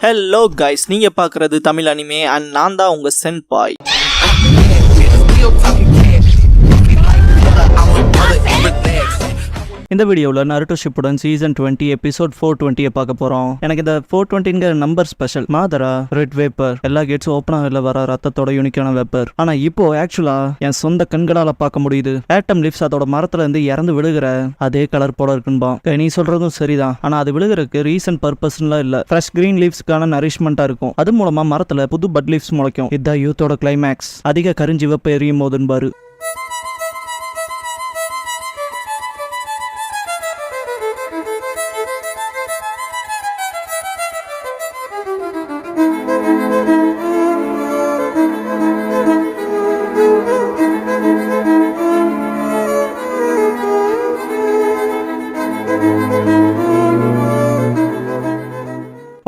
Hello guys, நீங்க பார்க்குறது Tamil anime and நான் தான் உங்க சென்பாய். இந்த வீடியோவில் நருட்டோ ஷிப்புடன் சீசன் 20 எபிசோட் 420 பார்க்க போகிறோம். எனக்கு இந்த 420ங்கிற நம்பர் ஸ்பெஷல். மாதரா ரெட் வேப்பர் எல்லா கேட்ஸும் ஓப்பனாக வெளில வர ரத்தத்தோட யூனிக்கான வேப்பர். ஆனால் இப்போ ஆக்சுவலாக என் சொந்த கண்களால் பார்க்க முடியுது. ஆட்டம் லிப்ஸ் அதோட மரத்துல இருந்து இறந்து விழுகிற அதே கலர் போல இருக்குன்பா. நீ சொல்றதும் சரிதான், ஆனால் அது விழுகிறதுக்கு ரீசன் பர்பஸ்லாம் இல்லை. ஃப்ரெஷ் கிரீன் லீவ்ஸ்க்கான நரிஷ்மெண்ட்டாக இருக்கும். அது மூலமா மரத்துல புது பட் லீவ்ஸ் முளைக்கும். இதுதான் யூத்தோட கிளைமேக்ஸ். அதிக கரிஞ்சிவப்பு எரியும் போதுன்னு பாரு.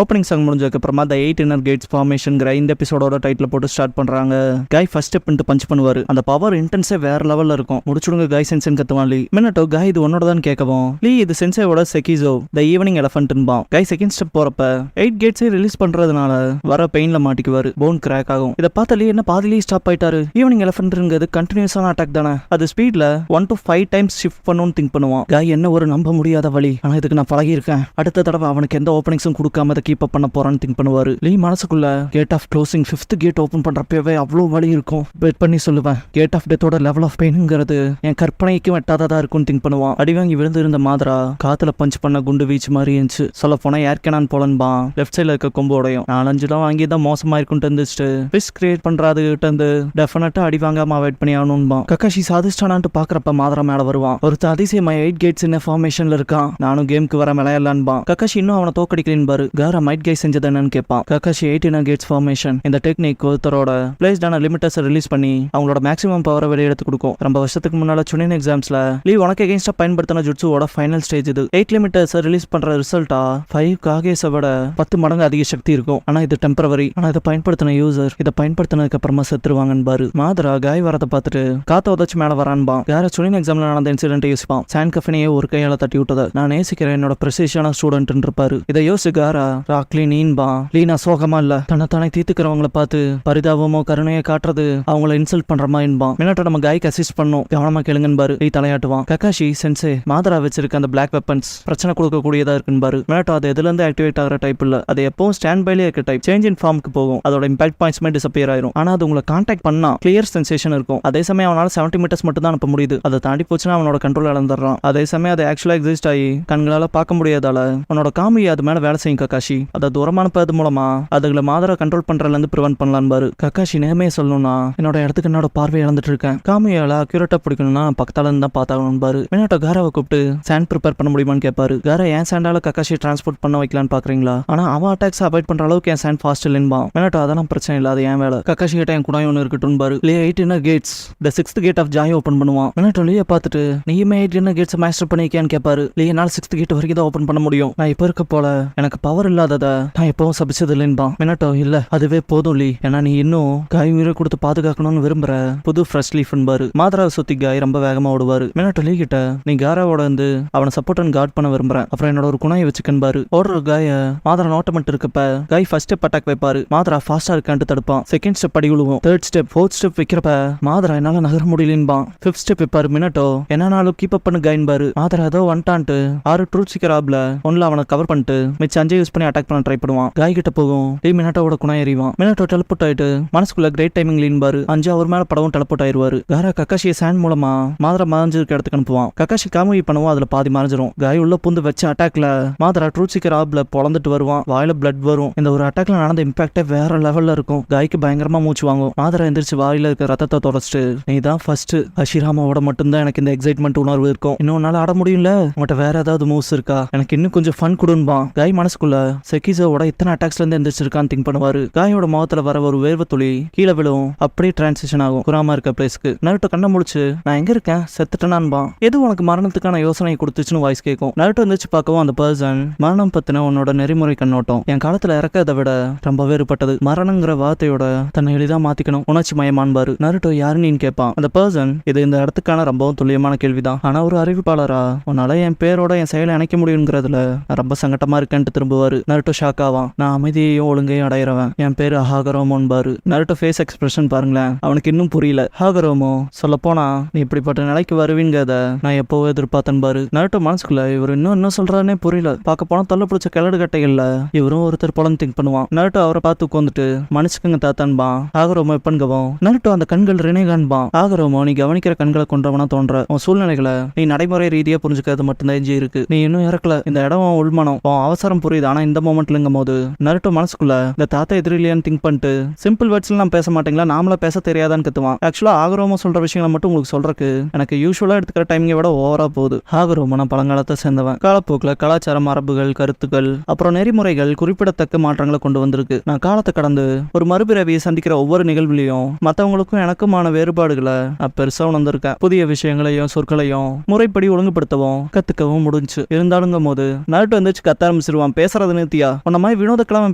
ஓப்பனிங் சாங் முடிஞ்சதுக்கு அப்புறமா த 8 இன்னர் கேட்ஸ் ஃபார்மேஷன்ங்கிற இந்த எபிசோடோட டைட்டில் போட்டு ஸ்டார்ட் பண்றாங்க. காய் ஃபர்ஸ்ட் ஸ்டெப் பஞ்ச் பண்ணுவாரு. அந்த பவர் இன்டென்ஸே வேற லெவல்ல இருக்கும். முடிச்சுடுங்க காய் சென்சன் கத்துவான் லீ. மினட்டோ காய் இது உன்னோட தான் கேட்கவும், லீ இது சென்சேவோட செகிசோ த ஈவினிங் எலஃபன்ட்ன்பா. காய் செகண்ட் ஸ்டெப் போறப்ப 8 கேட்ஸே ரிலீஸ் பண்றதுனால வர பெயின்ல மாட்டிக்குவாரு. போன் கிராக் ஆகும். இதை பார்த்த லீ என்ன பாதிலேயே ஸ்டாப் ஆயிட்டாரு. ஈவினிங் எலஃபன்ட்ங்கிறது கண்டினியூஸான அட்டாக் தானே, அது ஸ்பீட்ல 1 to 5 டைம்ஸ் ஷிஃப்ட் பண்ணுன்னு திங்க் பண்ணுவான். காய் என்ன ஒரு நம்ப முடியாத வழி, ஆனா இதுக்கு நான் பழகி இருக்கேன். அடுத்த தடவை அவனுக்கு எந்த ஓப்பனிங்ஸும் கொடுக்காம அதை கீப் அப் பண்ண போறான்னு திங்க் பண்ணுவாரு. லீ மனசுக்குள்ள gate of closing 5th gate open பண்றப்பவே அவ்வளவு வலி இருக்கும். பெட் பண்ணி சொல்லுவேன், கேட் ஆஃப் டெத்தோட லெவல் ஆஃப் பெயின்ங்கிறது என் கற்பனைக்கு வெட்டாததா இருக்கும்னு திங்க் பண்ணுவான். அடிவாங்கி விழுந்து இருந்த மாதரா காத்துல பஞ்ச் பண்ண குண்டு வீச்சு மாதிரி இருந்துச்சு. சொல்ல போனா ஏர் கேனான் போலன்பா. லெஃப்ட் சைட்ல இருக்க கொம்பு உடையும். 4-5 வாங்கி தான் மோசமா இருக்கும்னு இருந்துச்சு. ஃபிஷ் கிரியேட் பண்றது கிட்ட இருந்து டெஃபினட்டா அடி வாங்காம அவாய்ட் பண்ணி ஆகணும்பா. கக்காஷி சாதிச்சிட்டானான்ட்டு பாக்குறப்ப மாதரா மேல வருவான். ஒருத்த அதிசயமா 8 கேட்ஸ் என்ன ஃபார்மேஷன்ல இருக்கான். நானும் கேமுக்கு வர விளையாடலான்பா. கக்காஷி இன்னும் அவனை தோக்கடிக்கிறேன் பாரு. காரா மைட் கை செஞ்சது என்னன்னு கேட்பான். கக்காஷி 8 இன்னர் கேட்ஸ் ஃபார்மேஷன் இந்த டெக்னிக் ஒருத்தரோட பிளேஸ்டான லிமிட்டர்ஸை ரிலீஸ் பண்ணி அவங்களோட மேக்ஸிமம் பவரை வெளியே எடுத்து கொடுக்கும். ரொம்ப வருஷத்துக்கு முன்னால சுனின் எக்ஸாம்ஸ்ல லீ உனக்கு எகென்ஸ்டா பயன்படுத்தின ஜுட்சுவோட ஃபைனல் ஸ்டேஜ் இது. 8 லிமிட்டர்ஸை ரிலீஸ் பண்ற ரிசல்ட்டா 5 காகேஸை விட 10 மடங்கு அதிக சக்தி இருக்கும். ஆனா இது டெம்பரவரி. ஆனா இதை பயன்படுத்தின யூசர் இதை பயன்படுத்தினதுக்கு அப்புறமா செத்துருவாங்கன்னு பாரு. மாதரா காய் வரதை பார்த்துட்டு காத்த உதச்சு மேல வரான்பா. வேற சுனின் எக்ஸாம்ல நடந்த இன்சிடென்ட் யோசிப்பான். சாண்ட் கஃபினையே ஒரு கையால தட்டி விட்டதை நான் நேசிக்கிறேன் என்னோட ப்ரெசிஷனான ஸ்டூடெண்ட் இருப்பாரு. இதை யோசிச்சு காரா ராக்லி நீன்பா. லீனா சோகமா இல்ல, தன்னை தீத்துக்கிறவங்களை பார்த்து பரிதாபமோ கருணையை காட்டுறது அவங்கள இன்சல்ட் பண்ற மாதிரின்பா. மினட்டோ நம்ம காய்க்கு அசிஸ்ட் பண்ணும், கவனமா கேளுங்கன்னு பாரு. லீ தலையாட்டுவான். கக்காஷி சென்சே மாதரா வச்சிருக்க அந்த பிளாக் வெப்பன்ஸ் பிரச்சனை கொடுக்கக்கூடியதா இருக்குன்னு பாரு. மினட்டோ அது எதுல இருந்து ஆக்டிவேட் ஆகிற டைப் இல்ல, அது எப்பவும் ஸ்டாண்ட் பைலே இருக்க டைப். சேஞ்ச் இன் ஃபார்முக்கு போகும். அதோட இம்பாக்ட் பாயிண்ட்ஸ்மே டிசப்பியர் ஆயிரும். ஆனா அது உங்களை கான்டாக்ட் பண்ணா கிளியர் சென்சேஷன் இருக்கும். அதே சமயம் அவனால 70 மீட்டர்ஸ் மட்டும் தான் அனுப்ப முடியுது. அதை தாண்டி போச்சுன்னா அவனோட கண்ட்ரோல் இழந்துடுறான். அதே சமயம் அது ஆக்சுவலா எக்ஸிஸ்ட் ஆகி கண்களால பார்க்க முடியாதால உன்னோட காமி அது மேல வேலை செய்யும். கக்காஷி அதை தூரமா அனுப்பது மூலமா அதுகளை மாதரா கண்ட்ரோல் பண்றதுல இருந்து பிரிவென்ட் பண்ணலாம் பாரு. கக்காஷி நேர்மையை சொல்லணும்னா என்னோட இடத்துக்கு என்னோட பார்வை இழந்துட்டு இருக்கேன். காமியால அக்யூரேட்டா பிடிக்கணும்னா பக்கத்தால இருந்து தான் பார்த்தாகணும் பாரு. மினட்டோ காராவை கூப்பிட்டு சாண்ட் ப்ரிப்பேர் பண்ண முடியுமான்னு கேட்பாரு. காரா ஏன் சாண்டால கக்காஷி டிரான்ஸ்போர்ட் பண்ண வைக்கலான்னு பாக்குறீங்களா? ஆனா அவன் அட்டாக்ஸ் அவாய்ட் பண்ற அளவுக்கு என் சாண்ட் ஃபாஸ்ட் இல்லைன்பா. மினட்டோ அதெல்லாம் பிரச்சனை இல்லை, அது என் வேலை. கக்காஷி கிட்ட என் கூட ஒன்று இருக்கட்டும் பாரு. Lee 8 inner gates the 6th gate of joy open பண்ணுவான். மினட்டோ லீயை பார்த்துட்டு நீயுமே 8 இன்னர் கேட்ஸ் மாஸ்டர் பண்ணிக்கேன்னு கேட்பாரு. லீ என்னால் 6th கேட் வரைக்கும் தான் ஓபன் பண்ண முடியும். நான் இப்ப இருக்க போல எனக்கு பவர் இல்லாததை நான் எப்பவும் சபிச்சது இல்லைன்பா. மினட்டோ இல்ல அதுவே போதும் லீ, ஏன்னா நீ இன்னும் காய் உயிரை கொடுத்து பாதுகாக்கணும்னு விரும்புற புது ஃப்ரெஷ் லீஃப்னு பாரு. மாதராவை சுத்தி காய் ரொம்ப வேகமா ஓடுவாரு. மினட்டோ லீ கிட்ட நீ காராவோட வந்து அவனை சப்போர்ட் அண்ட் கார்ட் பண்ண விரும்புறேன், அப்புறம் என்னோட ஒரு குணாயை வச்சுக்கன்னு பாரு. ஓடுற காய மாதரா நோட்டமெண்ட் இருக்கப்ப காய் ஃபர்ஸ்ட் ஸ்டெப் அட்டாக் வைப்பாரு. மாதரா ஃபாஸ்டா இருக்கான்ட்டு தடுப்பான். செகண்ட் ஸ்டெப் அடி விழுவும். 3rd ஸ்டெப் 4th ஸ்டெப் வைக்கிறப்ப மாதரா என்னால நகர முடியலன்பா. 5th ஸ்டெப் வைப்பாரு. மினட்டோ என்னாலும் கீப் அப் பண்ணு காயின் பாரு. மாதரா ஏதோ வந்துட்டான்ட்டு 6 ட்ரூத் சீக்கர் ஆப்ல ஒன்ல அவனை கவர் பண்ணிட்டு மிச்ச 5 யூஸ் பண்ணி அட்டாக் பண்ண ட்ரை பண்ணுவான். காய் கிட்ட போகும். லீ மினட்டோட குணாய் எறிவான். மினட்டோ டெலபோர்ட் ஆயிட்டு மனசுக்குள்ள கிரேட் டைமிங் லீன் பாரு. 5 அவர் மேல படவும் டெலபோர்ட் ஆயிருவாரு. காரா கக்காஷியை சாண்ட் மூலமா மாதரா மறைஞ்சிருக்க இடத்துக்கு அனுப்புவான். கக்காஷி காமூவி பண்ணுவோம், அதுல பாதி மறைஞ்சிரும். காய் உள்ள புந்து வச்ச அட்டாக்ல மாதரா ட்ரூத் சீக்கர் ஆப்ல பொழந்துட்டு வருவான். வாயில பிளட் வரும். இந்த ஒரு அட்டாக்ல நடந்த இம்பாக்டே வேற லெவல்ல இருக்கும். காய்க்கு பயங்கரமா மூச்சு வாங்கும். மாதரா எந்திரிச்சு வாயில இருக்க ரத்தத்தை தொடச்சிட்டு நீ தான் ஃபர்ஸ்ட் அஷிராமாவோட மட்டும்தான் எனக்கு இந்த எக்ஸைட்மெண்ட் உணர்வு இருக்கும். இன்னும் நாள் ஆட முடியும்ல, உங்கள்கிட்ட வேற ஏதாவது மூவ்ஸ் இருக்கா, எனக்கு இன்னும் கொஞ்சம் ஃபன் கொடுன்பான். காய் மனசுக்குள்ள செகிசோட இத்தனை அட்டாக்ஸ்ல இருந்து எந்திரிச்சிருக்கான்னு திங்க் பண்ணுவாரு. காயோட முகத்துல வர ஒரு வேர்வை துளி கீழே விழும். அப்படியே டிரான்சிஷன் ஆகும் குராமா இருக்க பிளேஸ்க்கு. நருட்டோ கண்ணை முடிச்சு நான் எங்க இருக்கேன் செத்துட்டேனான்பா. எது உனக்கு மரணத்துக்கான யோசனை கொடுத்துச்சுன்னு வாய்ஸ் கேட்கும். நருட்டோ எந்திரிச்சு பார்க்கவும் அந்த பர்சன் மரணம் பத்தின உன்னோட நெறிமுறை கண்ணோட்டம் என் காலத்துல இறக்கதை விட ரொம்ப வேறுபட்டது. மரணங்கிற வார்த்தையோட தன்னை எளிதா மாத்திக்கணும், உணர்ச்சி மயமான்பாரு. நருட்டோ யாருன்னு கேட்பான். அந்த பர்சன் இது இந்த இடத்துக்கான ரொம்பவும் துல்லியமான கேள்விதான். ஆனா ஒரு அறிவிப்பாளரா உன்னால என் பேரோட என் செயலை இணைக்க முடியுங்கிறதுல ரொம்ப சங்கட்டமா இருக்கேன்ட்டு திரும்புவாரு. நருட்டோ ஷாக் ஆவான். நான் அமைதியையும் ஒழுங்கையும் அடையிறவன். என் பேரு ஹாகரோமோன்னு பாரு. நருட்டோ ஃபேஸ் எக்ஸ்பிரஷன் பாருங்களேன். அவனுக்கு இன்னும் புரியல. ஹாகரோமோ, சொல்ல போனா நீ இப்படிப்பட்ட நிலைக்கு வருவீங்கத நான் எப்போ எதிர்பார்த்தேன் பாரு. நருட்டோ மனசுக்குள்ள இவர் இன்னும் சொல்றானே புரியல. பார்க்க போனா தொல்லை பிடிச்ச கிளடு கட்டைகள்ல இவரும் ஒருத்தர் போல திங்க் பண்ணுவான். நருட்டோ அவரை பார்த்து உட்காந்துட்டு மனுஷக்குங்க தாத்தான்பான். ஹாகரோமோ எப்பன்கவும். நருட்டோ அந்த கண்கள் ரினேகான்பான். ஹாகரோமோ, நீ கவனிக்கிற கண்களை கொண்டவனா தோன்ற. உன் சூழ்நிலைகளை நீ நடைமுறை ரீதியா புரிஞ்சுக்கிறது மட்டும்தான் எஞ்சி இருக்கு. நீ இன்னும் இறக்கல. இந்த இடம் உள்மனம். உன் அவசரம் புரியுது. ஆனா இந்த மொமெண்ட்லங்கும் போது நருட்டோ மனசுக்குள்ள இந்த தாத்தா எதிரிலியான்னு திங்க் பண்ணிட்டு சிம்பிள் வேர்ட்ஸ்ல நான் பேச மாட்டீங்களா, நாமள பேச தெரியாதான்னு கத்துவான். ஆக்சுவலா ஹாகரோமோ சொல்ற விஷயங்களை மட்டும் உங்களுக்கு சொல்றதுக்கு எனக்கு யூஸ்வலா எடுத்துக்கிற டைமிங்கை விட ஓவரா போகுது. ஹாகரோமோ நான் பழங்காலத்தை சேர்ந்தவன். காலப்போக்கில் கலாச்சார மரபுகள், கருத்துக்கள், அப்புறம் நெறிமுறைகள் குறிப்பிடத்தக்க மாற்றங்களை கொண்டு வந்திருக்கு. நான் காலத்தை கடந்து ஒரு மறுபிறவியை சந்திக்கிற ஒவ்வொரு நிகழ்வுலையும் மற்றவங்களுக்கும் எனக்குமான வேறுபாடுகளை நான் பெருசா உணர்ந்திருக்கேன். புதிய விஷயங்களையும் சொற்களையும் முறைப்படி ஒழுங்குபடுத்தவும் கத்துக்கவும் முடிஞ்சு. இருந்தாலுங்கும் போது நருட்டோ வந்துச்சு கத்த ஆரம்பிச்சிருவான். பேசுறது நிறுத்தியா? உன்ன மாதிரி வினோத கிழமை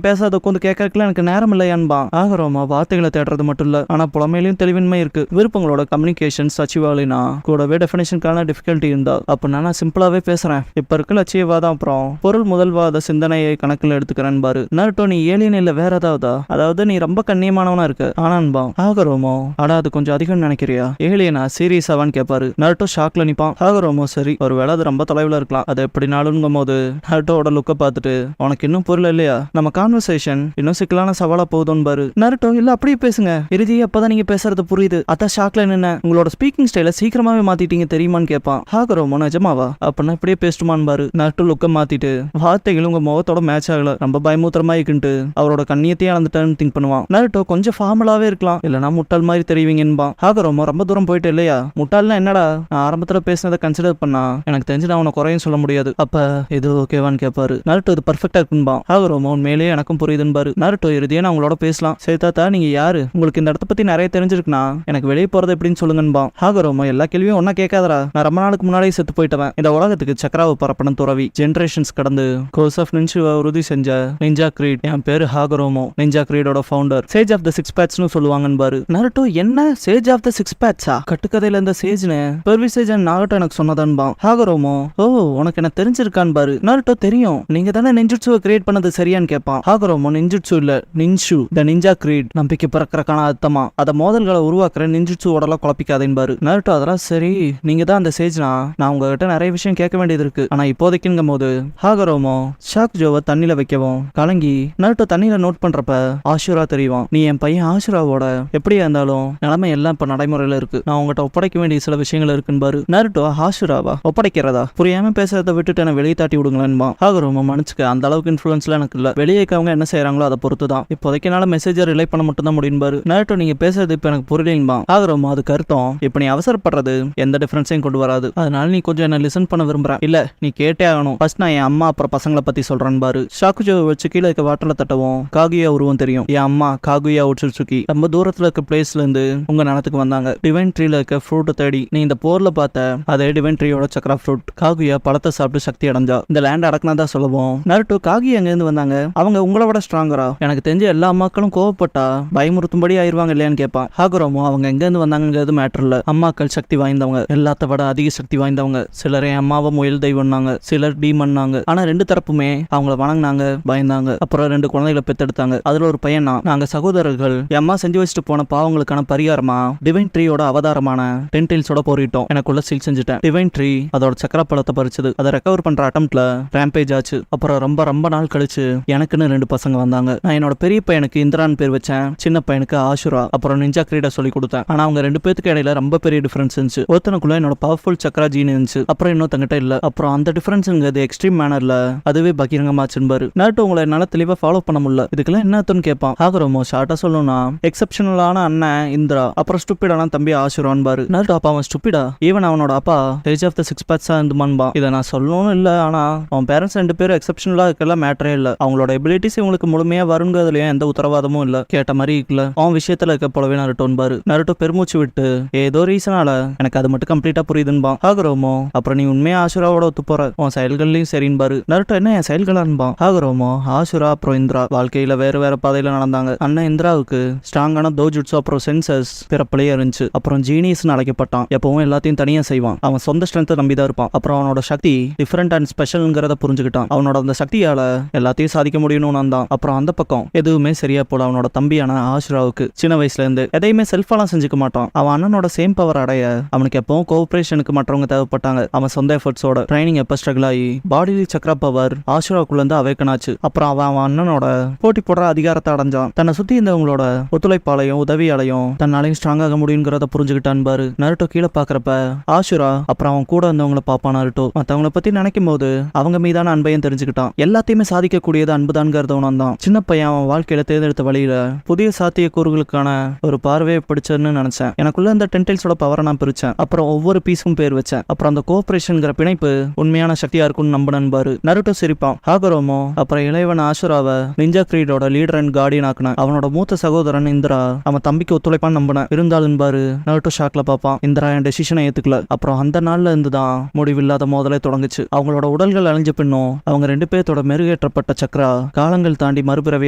பேசாத உட்காந்து கேட்கறதுக்குலாம் எனக்கு நேரம் இல்லையான்பான். ஆகரோமா வார்த்தைகளை தேடுறது மட்டும் இல்ல, ஆனா புலமையிலையும் தெளிவின்மை இருக்கு. விருப்பங்களோட கம்யூனிகேஷன் சச்சிவாலினா கூடவே டெஃபினேஷனுக்கான டிஃபிகல்ட்டி இருந்தா அப்ப நான் சிம்பிளாவே பேசுறேன். இப்ப இருக்க லட்சியவாதம் அப்புறம் பொருள் முதல்வாத சிந்தனையை கணக்கில் எடுத்துக்கிறேன் பாரு. நருட்டோ, நீ ஏலியன் இல்ல வேற ஏதாவதா? அதாவது நீ ரொம்ப கண்ணியமானவனா இருக்கு ஆனான்பா. ஹாகரோமோ, ஆனா அது கொஞ்சம் அதிகம் நினைக்கிறியா? ஏலியனா சீரியஸாவான்னு கேட்பாரு. நருட்டோ ஷாக்ல நிப்பான். ஹாகரோமோ, சரி, ஒருவேளை அது ரொம்ப தொலைவில் இருக்கலாம். அது எப்படினாலும் போது நருட்டோட லுக்க பார்த்துட்டு உனக்கு இன்னும் புரியல இல்லையா, நம்ம கான்வர்சேஷன் இன்னும் சிக்கலான சவாலா போகுதுன்னு பாரு. நருட்டோ, இல்ல அப்படியே பேசுங்க, இறுதி அப்பதான் நீங்க பேசுறது புரியுது. அதான் ஷாக்ல நின்ன. உங்களோட ஸ்பீக்கிங் ஸ்டைல சீக்கிரமாவே மாத்திட்டீங்க தெரியுமான்னு கேட்பான். ஹாகரோமோ, நிஜமாவா? அப்படின்னா இப்படியே பேசுமான்னு பாரு. நருட்டோ லுக்க மாத்திட்டு வார்த்தைகள் உங்க முகத்தோட மேட்ச் ஆகல, ரொம்ப பயமுத்திரமா இருக்குன்ட்டு அவரோட கண்ணியத்தையே அளந்துட்டான்னு திங்க் பண்ணுவான். நருட்டோ, கொஞ்சம் ஃபார்மலாவே இருக்கலாம், இல்லனா முட்டாள் மாதிரி தெரிவிங்கன்பா. ஹாகரோமோ, ரொம்ப தூரம் போயிட்டு இல்லையா? முட்டாள்னா என்னடா? நான் ஆரம்பத்துல பேசினதை கன்சிடர் பண்ணா எனக்கு தெரிஞ்சு நான் அவனை குறையும் சொல்ல முடியாது. அப்ப இது ஓகேவான்னு கேட்பாரு. நருட்டோ, இது பர்ஃபெக்டா இருக்குன்பா. ஹாகரோமோ, உண்மையிலேயே எனக்கும் புரியுதுன்னு. நருட்டோ, இறுதியே நான் உங்களோட பேசலாம். சரி தாத்தா, நீங்க யாரு? உங்களுக்கு இந்த இடத்த பத்தி நிறைய தெரிஞ்சிருக்குனா எனக்கு வெளியே போறது எப்படின்னு சொல்லுங்கன்பா. ஹாகரோமோ, எல்லா கேள்வியும் ஒன்னா கேட்காதரா? நான் ரொம்ப நாளுக்கு முன்னாடியே செத்து போயிட்டவன். இந்த உலகத்துக்கு சக்கராவை பரப்பணும் துறவி. ஜெனரேஷன்ஸ் கடந்து கோர்ஸ் ஆஃப் நின்ஷுவை உறுதி செஞ்ச நிஞ்சா கிரீட். என் பேரு ஹாகரோமோ, நிஞ்சா கிரீடோட founder. Sage of the six பேட்ச்னு சொல்லுவாங்கன்னு பாரு. நருட்டோ, என்ன சேஜ் ஆஃப் த சிக்ஸ் பேட்சா? கட்டுக்கதையில இந்த சேஜ்னு பெர்வி சேஜ் நாகட்டோ எனக்கு சொன்னதான்பா. ஹாகரோமோ, ஓ, உனக்கு என்ன தெரிஞ்சிருக்கான் பாரு. நருட்டோ, தெரியும், நீங்க தானே நிஞ்சுட்சுவை கிரியேட் பண்ணது சரியான்னு கேட்பான். ஹாகரோமோ, நிஞ்சுட்சு இல்ல, நின்ஷு த நிஞ்சா கிரீட். நம்பிக்கை பிறக்கிறக்கான அர்த்தமா? அத மோதல்களை உருவாக்குற நிஞ்சுட்சுவோடலாம் குழப்பிக்காதேன்னு. நருட்டோ, அதெல்லாம் சரி, நீங்க தான் அந்த சேஜ்னா நான் உங்ககிட்ட நிறைய விஷயம் கேட்க வேண்டியது இருக்கு. ஆனா இப்போதைக்குங்கும் போது ஹாகரோமோ ஷாக் ஜோவை தண்ணியில வைக்கவும் கலங்கி நருட்டோ தண்ணியில நோட் பண்றப்ப ஆஷுரா தெரியும். நீ என் பையன் ஆஷுராவோட எப்படியா இருந்தாலும் நிலைமை எல்லாம் இப்ப நடைமுறையில இருக்கு. நான் உங்ககிட்ட ஒப்படைக்க வேண்டிய சில விஷயங்கள் இருக்குன்னு பாரு. நருட்டோ, ஆஷுராவா ஒப்படைக்கிறதா? புரியாம பேசுறத விட்டுட்டு என்ன வெளியே தாட்டி விடுங்களேன்பா. ஹாகரோமோ, மன்னிச்சுக்க, அந்த அளவுக்கு இன்ஃபுளுன்ஸ்ல எனக்கு இல்ல. வெளியே இருக்கவங்க என்ன செய்யறாங்களோ அதை பொறுத்து தான். இப்போதைக்கு என்னால மெசேஜை ரிலே பண்ண மட்டும் தான் முடியும் பாரு. நருட்டோ, நீங்க பேசுறது இப்ப எனக்கு புரியலைன்பா. ஹாகரோமோ, அது கருத்தம். இப்ப நீ அவசரப்படுறது எந்த டிஃபரன்ஸையும் கொண்டு வராது. அதனால நீ கொஞ்சம் என்ன லிசன் பண்ண விரும்புறேன். இல்ல, நீ கேட்டே ஆகணும். ஃபர்ஸ்ட் நான் என் அம்மா அப்புறம் பசங்களை பத்தி சொல்றேன் பாரு. ஷாக்குஜோவை வச்சு கீழே இருக்க வாட்டர்ல தட்டவும் காகுயா உருவம் தெரியும். என் அம்மா காகுயா உச்சுசுக்கி ரொம்ப தூரத்துல இருக்க பிளேஸ்ல இருந்து உங்க நிலத்துக்கு வந்தாங்க. டிவைன் ட்ரீல இருக்க ஃப்ரூட்டை தேடி. நீ இந்த போர்ல பார்த்த அதே டிவைன் ட்ரீயோட சக்கரா ஃப்ரூட். காகுயா பழத்தை சாப்பிட்டு சக்தி அடைஞ்சா. இந்த லேண்ட் அடக்குனதா சொல்லுவோம். நருட்டோ, காகுயா எங்க இருந்து வந்தாங்க? அவங்க உங்களை விட ஸ்ட்ராங்கரா? எனக்கு தெரிஞ்ச எல்லா அம்மாக்களும் கோவப்பட்டா பயமுறுத்தும்படி ஆயிருவாங்க இல்லையான்னு கேட்பான். ஹாகரோமோ, அவங்க எங்க இருந்து வந்தாங்கிறது மேட்டர் இல்ல. அம்மாக்கள் சக்தி வாய்ந்தவங்க, எல்லாத்த விட அதிக சக்தி வாய்ந்தவங்க. சிலர் என் அம்மாவை முயல் தெய்வம்னாங்க, சிலர் டீமன்னாங்க. ஆனா ரெண்டு தரப்புமே அவங்கள வணங்கினாங்க, பயந்தாங்க. அப்புறம் 2 குழந்தைகளை பெத்தெடுத்தாங்க. அதுல ஒரு பையனா. நாங்க சகோதரர்கள். என் அம்மா செஞ்சு வச்சுட்டு போன பாவங்களுக்கான பரிகாரமா டிவைன் ட்ரீயோட அவதாரமான டென்டைல்ஸோட போரிட்டோம். எனக்குள்ள சீல் செஞ்சுட்டேன். டிவைன் ட்ரீ அதோட சக்கர பழத்தை பறிச்சது. அதை ரெக்கவர் பண்ற அட்டம்ப்ட்ல ரேம்பேஜ் ஆச்சு. அப்புறம் ரொம்ப ரொம்ப நாள் கழிச்சு எனக்குன்னு 2 பசங்க வந்தாங்க. நான் என்னோட பெரிய பையனுக்கு இந்திரான் பேர் வச்சேன், சின்ன பையனுக்கு ஆஷுரா. அப்புறம் நிஞ்சா கிரீட சொல்லி கொடுத்தேன். ஆனா அவங்க 2 பேருக்கு இடையில ரொம்ப பெரிய டிஃபரன்ஸ் இருந்துச்சு. ஒருத்தனுக்குள்ள என்னோட பவர்ஃபுல் சக்கரா ஜீன் இருந்துச்சு, அப்புறம் இன்னொருத்தங்கிட்ட இல்ல. அப்புறம் அந்த டிஃபரன்ஸ்ங்கிறது எக்ஸ்ட்ரீம் மேனர்ல அதுவே பகிரங்கமாச்சுன்னு பாரு. நருட்டோ, உங்களை என்னால தெளிவா ஃபாலோ பண்ண முடியல. இதுக்கெல்லாம் என்ன அர்த்தம்னு கேட்பான். ஹாகரோமோ, ஷார்ட்டா சொல்லணும்னா எக்ஸப்ஷனலான அண்ணன் இந்திரா, அப்புறம் ஸ்டூபிடான தம்பி ஆஷுரான் பாரு. நருட்டோ, அப்பா அவன் ஸ்டூபிடா? ஈவன் அவனோட அப்பா சேஜ் ஆஃப் த சிக்ஸ் பேட்சா இருந்துமான்பா. இதை நான் சொல்லணும்னு இல்ல, ஆனா அவன் பேரண்ட்ஸ் 2 பேரும் எக்ஸப்ஷனலா இருக்கலாம் மேட்டரே இல்ல. அவங்களோட எபிலிட்டிஸ் இவங்களுக்கு முழுமையா வருங்கிறதுலயும் எந்த உத்தரவாதமும் இல்ல. கேட்ட மாதிரி இருக்குல்ல. அவன் விஷயத்துல இருக்க போலவே நருட்டோன்னு பாரு. நருட்டோ பெருமூச்சு விட்டு ஏதோ ரீசனால எனக்கு அது மட்டும் கம்ப்ளீட்டா புரியுதுன்பா. ஹாகரோமோ, அப்புறம் நீ உண்மையா ஆஷுராவோட ஒத்து போற உன் செயல்கள்லயும் சரின்னு பாரு. நருட்டோ, என்ன என் செயல்களான்பா. ஹாகரோமோ, ஆஷுரா அப்புறம் இந்திரா வாழ்க்கையில வேற பாதையில நடந்தாங்க. அண்ணன் இந்திராவுக்கு ஸ்ட்ராங்கான தோஜுட்சு அப்புறம் சென்சஸ் பிறப்பிலேயே இருந்துச்சு. அப்புறம் ஜீனியஸ்னு அழைக்கப்பட்டான். எப்பவும் எல்லாத்தையும் தனியா செய்வான். அவன் சொந்த ஸ்ட்ரென்த்தை நம்பிதான் இருப்பான். அப்புறம் அவனோட சக்தி டிஃபரெண்ட் அண்ட் ஸ்பெஷல்ங்கிறத புரிஞ்சுக்கிட்டான். அவனோட அந்த சக்தியால எல்லாத்தையும் சாதிக்க முடியும்னு உணர்ந்தான். அப்புறம் அந்த பக்கம் எதுவுமே சரியா போல அவனோட தம்பியான ஆஷுராவுக்கு. சின்ன வயசுல இருந்து எதையுமே செல்ஃபாலாம் செஞ்சுக்க மாட்டான். அவன் அண்ணனோட சேம் பவர் அடைய அவனுக்கு எப்பவும் கோஆபரேஷனுக்கு மற்றவங்க தேவைப்பட்டாங்க. அவன் சொந்த எஃபர்ட்ஸோட ட்ரைனிங் எப்ப ஸ்ட்ரகிள் ஆகி பாடிலி சக்ரா பவர் ஆஷுராவுக்குள்ள இருந்து அவேக்கன் ஆச்சு. அப்புறம் அவன் அண்ணனோட போட்டி போடுற அதிகாரத்தை அடைஞ்சான். தன்னை சுத்தி இருந்தவங்களோட ஒத்துழைப்பாலையும் உதவியாலையும் தன்னாலையும் ஸ்ட்ராங் ஆக முடியுங்கிறத புரிஞ்சுக்கிட்டான் பாரு. நருட்டோ கீழே பாக்குறப்ப ஆஷுரா அப்புறம் அவன் கூட இருந்தவங்கள பாப்பான் நருட்டோ. மத்தவங்கள பத்தி நினைக்கும் போது அவங்க மீதான அன்பையும் தெரிஞ்சுக்கிட்டான். எல்லாத்தையுமே சாதிக்கக்கூடியது அன்புதான்ங்கிறத உணர்ந்தான். சின்ன பையன் அவன் வாழ்க்கையில தேர்ந்தெடுத்த வழியில புதிய சாத்திய கூறுகளுக்கான ஒரு பார்வையை பிடிச்சதுன்னு நினைச்சேன். எனக்குள்ள இந்த டென்டைல்ஸோட பவரை நான் பிரிச்சேன். அப்புறம் ஒவ்வொரு பீஸும் பேர் வச்சேன். அப்புறம் அந்த கோஆபரேஷன்ங்கிற பிணைப்பு உண்மையான சக்தியா இருக்கும்னு நம்பினன் பாரு. நருட்டோ சிரிப்பான். ஹாகரோமோ அப்புறம் இளைவன் ஆஷுராவை நிஞ்சா கிரீடோட லீடர் அண்ட் கார்டியன் ஆக்குனேன். அவனோட மூத்த சகோதரன் இந்திரா அவன் தம்பிக்கு ஒத்துழைப்பான்னு நம்பினேன். இருந்தாலும் பாரு நருட்டோ ஷாக்ல பாப்பான். இந்திரா என் டெசிஷனை ஏத்துக்கல. அப்புறம் அந்த நாள்ல இருந்துதான் முடிவில்லாத மோதலே தொடங்குச்சு. அவங்களோட உடல்கள் அழிஞ்ச பின்னும் அவங்க 2 பேர்த்தோட மெருகேற்றப்பட்ட சக்ரா காலங்கள் தாண்டி மறுபிறவை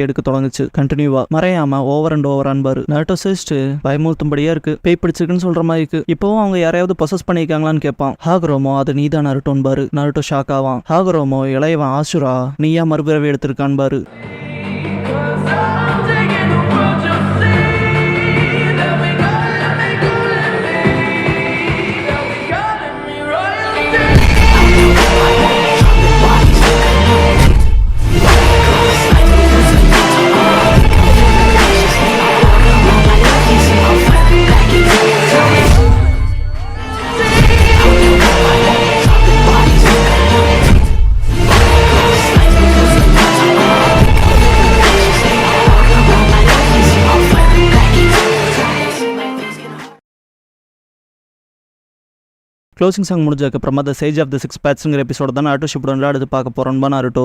எடுக்க தொடங்குச்சு. கண்டினியூவா மறையாம ஓவர் அண்ட் ஓவர் அன்பாரு. நருட்டோ சிரிச்சுட்டு பயமுறுத்தும்படியா இருக்கு. பேய் பிடிச்சிருக்குன்னு சொல்ற மாதிரி இருக்கு. இப்பவும் அவங்க யாரையாவது பொசஸ் பண்ணிருக்காங்களான்னு கேட்பான். ஹாகரோமோ அது நீதான் நருட்டோன்னு பாரு. நருட்டோ ஷாக் ஆவான். ஹாகரோமோ இளையவன் ஆஷுரா நீயா மறுபிறவை எடுத்திருக்கான் பாரு. க்ளோசிங் சாங் முடிஞ்சதுக்கு அப்புறமா த சேஜ் ஆஃப் த சிக்ஸ் பேட்ஸ்ங்கிற எபிசோட தான் நருட்டோ ஷிப்புடன் அடுத்து பார்க்க போறோம். நருட்டோ